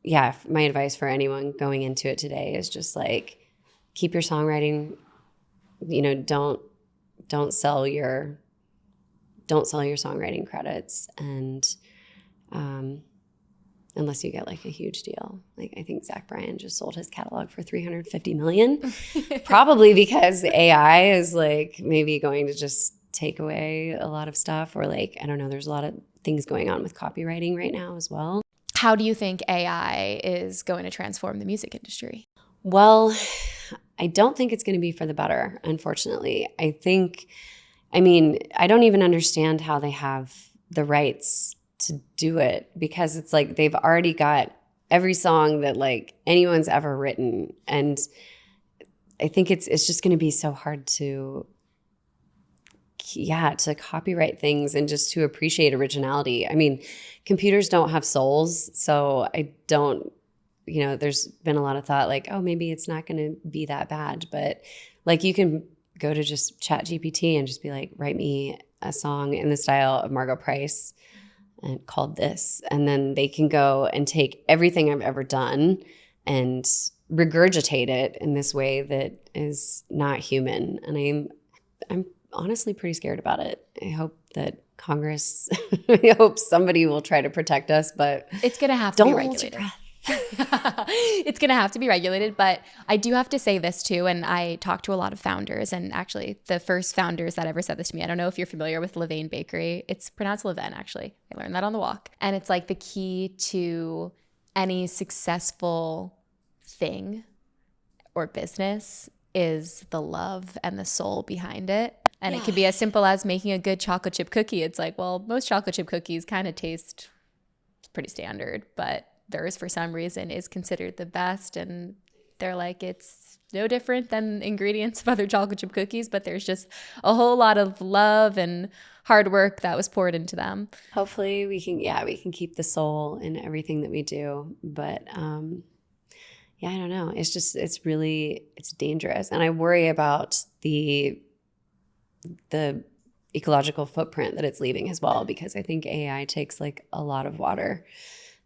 yeah, my advice for anyone going into it today is just like, keep your songwriting, you know, don't sell your songwriting credits. And, unless you get like a huge deal. Like I think Zach Bryan just sold his catalog for $350 million, probably because the AI is like maybe going to just take away a lot of stuff, or like, I don't know, there's a lot of things going on with copywriting right now as well. How do you think AI is going to transform the music industry? Well, I don't think it's going to be for the better, unfortunately. I don't even understand how they have the rights to do it, because it's like they've already got every song that like anyone's ever written, and I think it's just going to be so hard to copyright things and just to appreciate originality. I mean, computers don't have souls, so I don't, you know, there's been a lot of thought like, oh, maybe it's not going to be that bad, but like you can go to just ChatGPT and just be like, write me a song in the style of Margo Price and called this. And then they can go and take everything I've ever done and regurgitate it in this way that is not human. And I'm honestly pretty scared about it. I hope that Congress, I hope somebody will try to protect us, but it's going to have to be regulated. It's going to have to be regulated, but I do have to say this too, and I talked to a lot of founders, and actually the first founders that ever said this to me, I don't know if you're familiar with Levain Bakery. It's pronounced Levain, actually. I learned that on the walk. And it's like the key to any successful thing or business is the love and the soul behind it. And it could be as simple as making a good chocolate chip cookie. It's like, well, most chocolate chip cookies kind of taste pretty standard, but theirs for some reason is considered the best, and they're like, it's no different than ingredients of other chocolate chip cookies, but there's just a whole lot of love and hard work that was poured into them. Hopefully we can keep the soul in everything that we do, but I don't know, it's dangerous, and I worry about the ecological footprint that it's leaving as well, because I think AI takes like a lot of water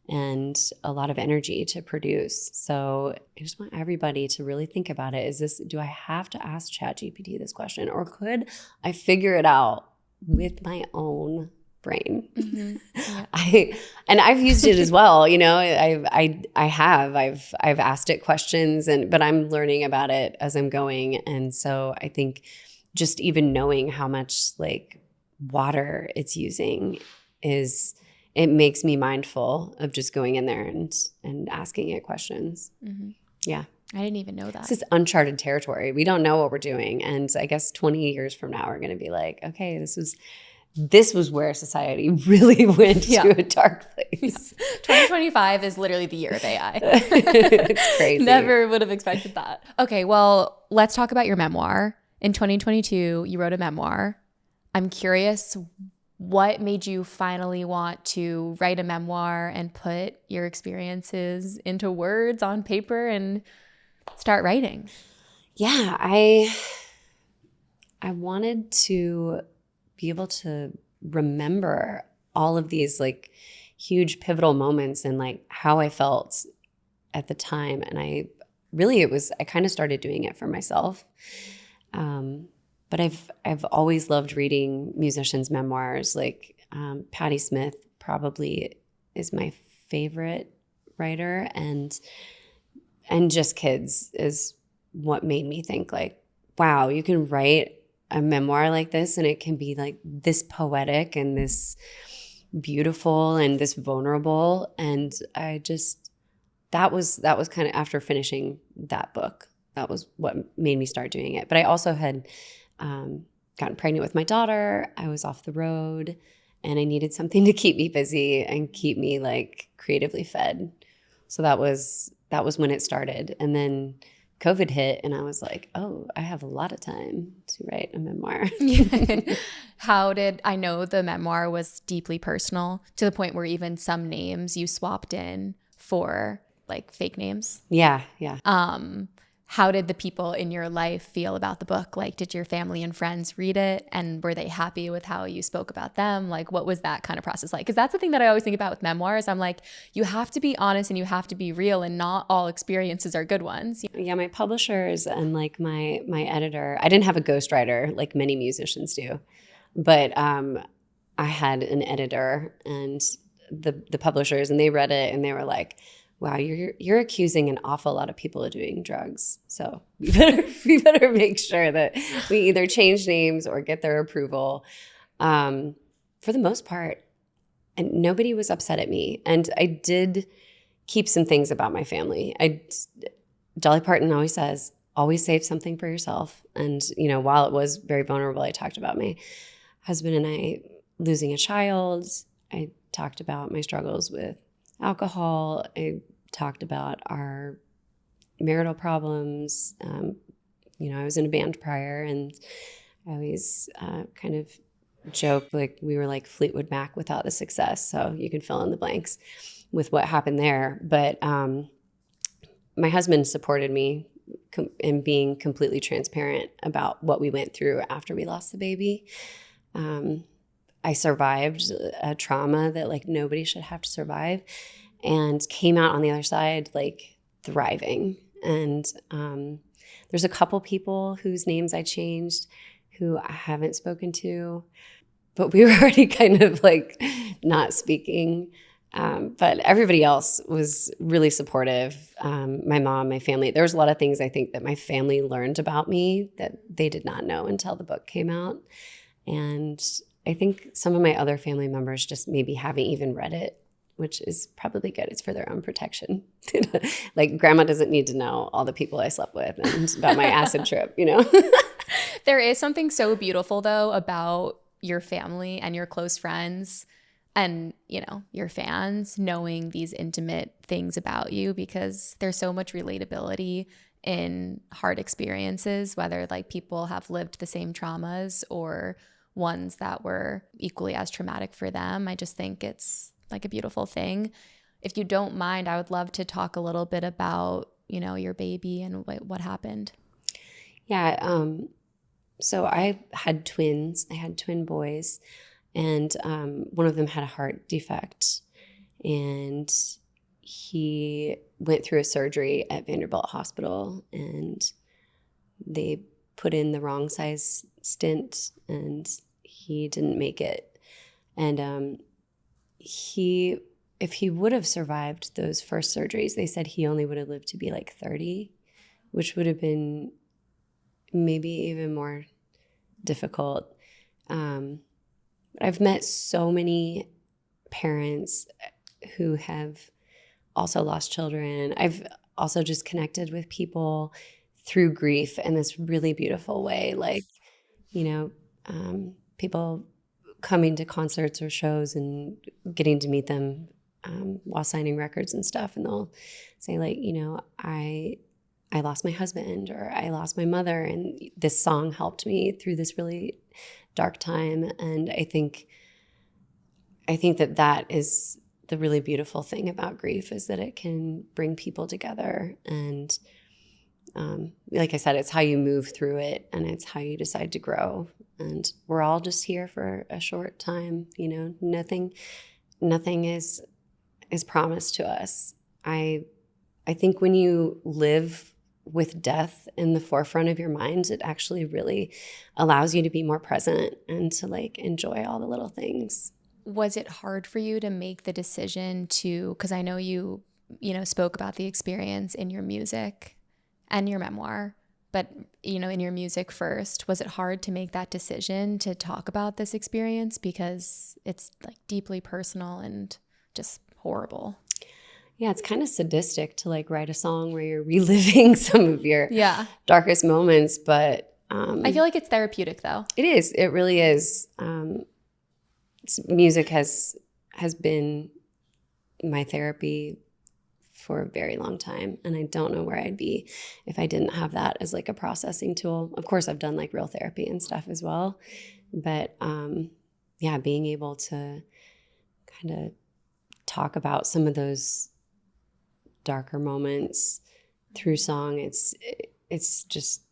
and a lot of energy to produce. So I just want everybody to really think about it. Do I have to ask ChatGPT this question, or could I figure it out with my own brain? Mm-hmm. Yeah. I've used it as well. You know, I've asked it questions, but I'm learning about it as I'm going. And so I think just even knowing how much like water it's using it makes me mindful of just going in there and asking it questions. Mm-hmm. Yeah. I didn't even know that. This is uncharted territory. We don't know what we're doing. And I guess 20 years from now, we're going to be like, okay, this was where society really went to a dark place. Yeah. 2025 is literally the year of AI. It's crazy. Never would have expected that. Okay, well, let's talk about your memoir. In 2022, you wrote a memoir. I'm curious, what made you finally want to write a memoir and put your experiences into words on paper and start writing? Yeah, I wanted to be able to remember all of these like huge pivotal moments and like how I felt at the time. And I kind of started doing it for myself. But I've always loved reading musicians' memoirs. Like Patti Smith probably is my favorite writer, and Just Kids is what made me think like, wow, you can write a memoir like this and it can be like this poetic and this beautiful and this vulnerable. And that was kind of after finishing that book, that was what made me start doing it. But I also had gotten pregnant with my daughter. I was off the road and I needed something to keep me busy and keep me like creatively fed. So that was when it started. And then COVID hit and I was like, oh, I have a lot of time to write a memoir. I know the memoir was deeply personal to the point where even some names you swapped in for like fake names. Yeah. How did the people in your life feel about the book? Like, did your family and friends read it and were they happy with how you spoke about them? Like, what was that kind of process like? Because that's the thing that I always think about with memoirs. I'm like, you have to be honest and you have to be real, and not all experiences are good ones. Yeah, my publishers and like my editor, I didn't have a ghostwriter like many musicians do, but I had an editor and the publishers, and they read it and they were like, wow, you're accusing an awful lot of people of doing drugs. So we better make sure that we either change names or get their approval. For the most part, and nobody was upset at me. And I did keep some things about my family. Dolly Parton always says, always save something for yourself. And, while it was very vulnerable, I talked about my husband and I losing a child. I talked about my struggles with alcohol. I talked about our marital problems. I was in a band prior, and I always kind of joke like we were like Fleetwood Mac without the success. So you can fill in the blanks with what happened there. But my husband supported me in being completely transparent about what we went through after we lost the baby. I survived a trauma that like nobody should have to survive, and came out on the other side like thriving. And there's a couple people whose names I changed who I haven't spoken to, but we were already kind of like not speaking. But everybody else was really supportive. My mom, my family. There was a lot of things I think that my family learned about me that they did not know until the book came out. And I think some of my other family members just maybe haven't even read it, which is probably good. It's for their own protection. Like grandma doesn't need to know all the people I slept with and about my acid trip, There is something so beautiful though about your family and your close friends and, your fans knowing these intimate things about you, because there's so much relatability in hard experiences, whether like people have lived the same traumas or ones that were equally as traumatic for them. I just think it's like a beautiful thing. If you don't mind, I would love to talk a little bit about, your baby and what happened. Yeah. So I had twins. I had twin boys, and one of them had a heart defect, and he went through a surgery at Vanderbilt Hospital, and they put in the wrong size stent, and he didn't make it. And if he would have survived those first surgeries, they said he only would have lived to be like 30, which would have been maybe even more difficult. I've met so many parents who have also lost children. I've also just connected with people through grief in this really beautiful way. Like, people coming to concerts or shows and getting to meet them while signing records and stuff. And they'll say like, I lost my husband or I lost my mother, and this song helped me through this really dark time. And I think that is the really beautiful thing about grief, is that it can bring people together. And like I said, it's how you move through it, and it's how you decide to grow. And we're all just here for a short time. Nothing is promised to us. I think when you live with death in the forefront of your mind, it actually really allows you to be more present and to like enjoy all the little things. Was it hard for you to make the decision to, because I know you spoke about the experience in your music and your memoir, but in your music first, was it hard to make that decision to talk about this experience because it's like deeply personal and just horrible? Yeah, it's kind of sadistic to like write a song where you're reliving some of your darkest moments, but I feel like it's therapeutic though. It is. It really is. Music has been my therapy for a very long time, and I don't know where I'd be if I didn't have that as like a processing tool. Of course, I've done like real therapy and stuff as well, but being able to kind of talk about some of those darker moments through song, it's just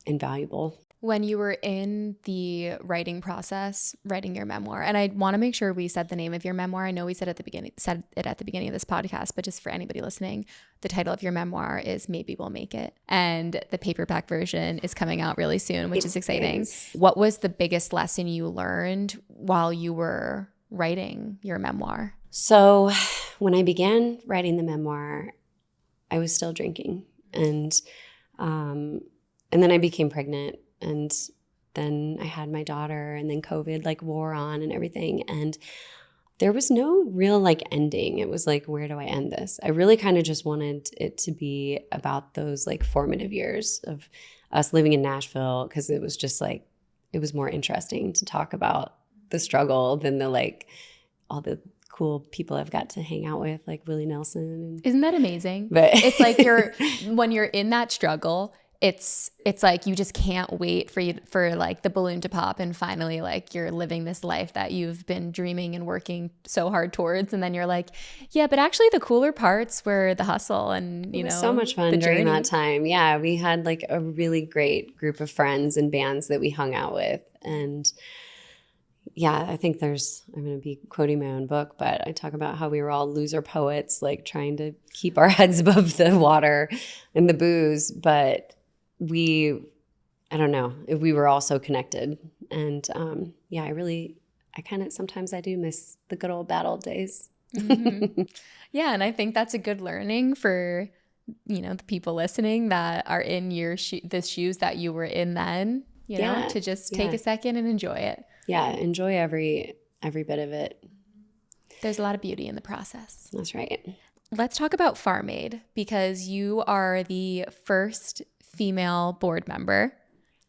invaluable. When you were in the writing process, writing your memoir, and I want to make sure we said the name of your memoir. I know we said it at the beginning of this podcast, but just for anybody listening, the title of your memoir is Maybe We'll Make It, and the paperback version is coming out really soon, which is exciting. What was the biggest lesson you learned while you were writing your memoir? So when I began writing the memoir, I was still drinking, and then I became pregnant, and then I had my daughter, and then COVID like wore on and everything, and there was no real like ending. It was like, where do I end this? I really kind of just wanted it to be about those like formative years of us living in Nashville, because it was just like, it was more interesting to talk about the struggle than the like all the cool people I've got to hang out with, like Willie Nelson. Isn't that amazing? But it's like when you're in that struggle, it's like you just can't wait for like the balloon to pop, and finally like you're living this life that you've been dreaming and working so hard towards, and then you're like, yeah, but actually the cooler parts were the hustle, and it was so much fun during that time. Yeah, we had like a really great group of friends and bands that we hung out with, and yeah, I think I'm going to be quoting my own book, but I talk about how we were all loser poets, like trying to keep our heads above the water and the booze. But we were all so connected. And I kind of, sometimes I do miss the good old bad old days. Mm-hmm. Yeah. And I think that's a good learning for, the people listening that are in the shoes that you were in then, to just take a second and enjoy it. Yeah, enjoy every bit of it. There's a lot of beauty in the process. That's right. Let's talk about Farm Aid, because you are the first female board member.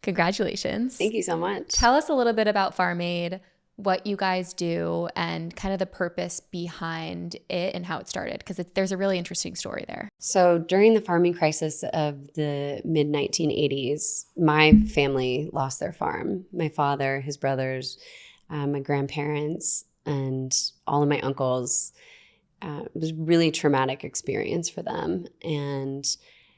Congratulations. Thank you so much. Tell us a little bit about Farm Aid, what you guys do, and kind of the purpose behind it and how it started, because there's a really interesting story there. So during the farming crisis of the mid-1980s, my family lost their farm. My father, his brothers, my grandparents, and all of my uncles. It was a really traumatic experience for them. And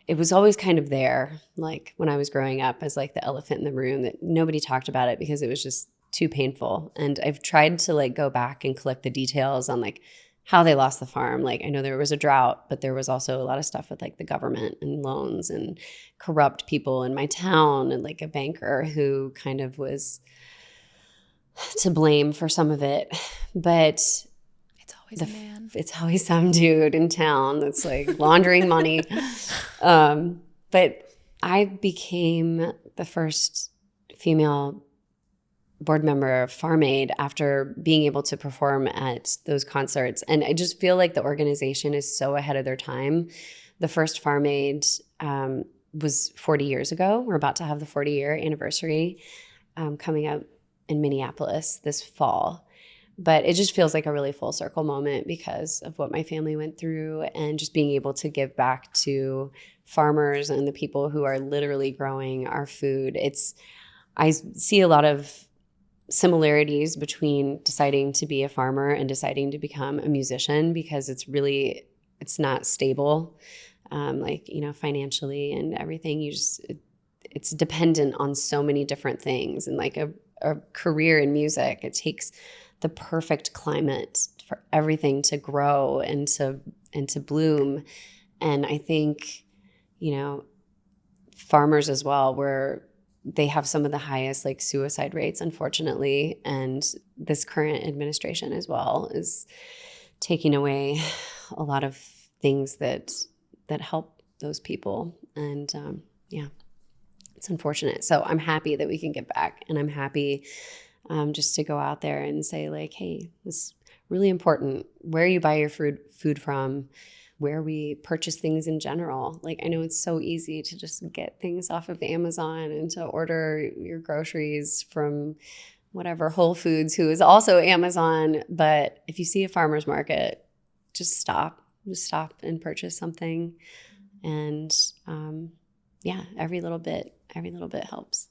it was always kind of there, like when I was growing up, as like the elephant in the room, that nobody talked about it because it was just too painful. And I've tried to like go back and collect the details on like how they lost the farm. Like I know there was a drought, but there was also a lot of stuff with like the government and loans and corrupt people in my town, and like a banker who kind of was to blame for some of it. But it's always a man. It's always some dude in town that's like laundering money. But I became the first female board member of Farm Aid after being able to perform at those concerts. And I just feel like the organization is so ahead of their time. The first Farm Aid was 40 years ago. We're about to have the 40-year anniversary coming up in Minneapolis this fall. But it just feels like a really full circle moment because of what my family went through and just being able to give back to farmers and the people who are literally growing our food. I see a lot of similarities between deciding to be a farmer and deciding to become a musician because it's not stable, financially and everything. It's dependent on so many different things. And like a career in music, it takes the perfect climate for everything to grow and to bloom. And I think, farmers as well, where they have some of the highest like suicide rates, unfortunately. And this current administration as well is taking away a lot of things that help those people. And it's unfortunate. So I'm happy that we can get back, and I'm happy just to go out there and say like, hey, it's really important where you buy your food from, where we purchase things in general. Like, I know it's so easy to just get things off of Amazon and to order your groceries from whatever, Whole Foods, who is also Amazon. But if you see a farmer's market, just stop and purchase something. And every little bit helps.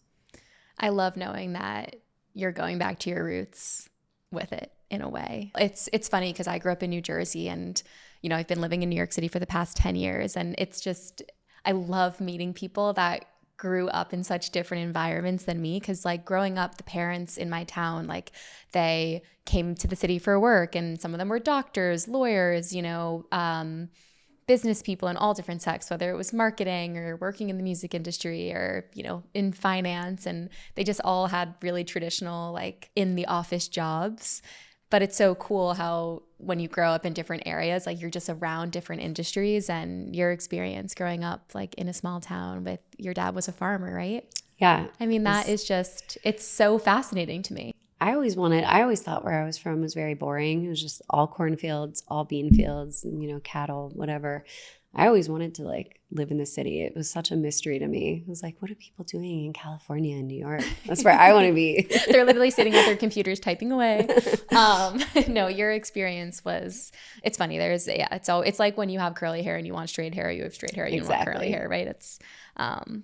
I love knowing that you're going back to your roots with it in a way. It's funny because I grew up in New Jersey, and I've been living in New York City for the past 10 years. And it's just, I love meeting people that grew up in such different environments than me. Because like growing up, the parents in my town, like they came to the city for work, and some of them were doctors, lawyers, business people in all different sectors, whether it was marketing or working in the music industry or, in finance. And they just all had really traditional, like in the office jobs. But it's so cool how when you grow up in different areas, like you're just around different industries. And your experience growing up like in a small town with your dad was a farmer, right? Yeah. I mean, that is just, it's so fascinating to me. I always thought where I was from was very boring. It was just all cornfields, all bean fields, and, cattle, whatever. I always wanted to like live in the city. It was such a mystery to me. It was like, what are people doing in California and New York? That's where I want to be. They're literally sitting at their computers typing away. No, your experience was, it's funny. It's like when you have curly hair and you want straight hair, you have straight hair, you don't want curly hair, right?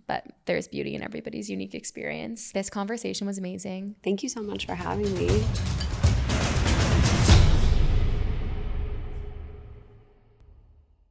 But there's beauty in everybody's unique experience. This conversation was amazing. Thank you so much for having me.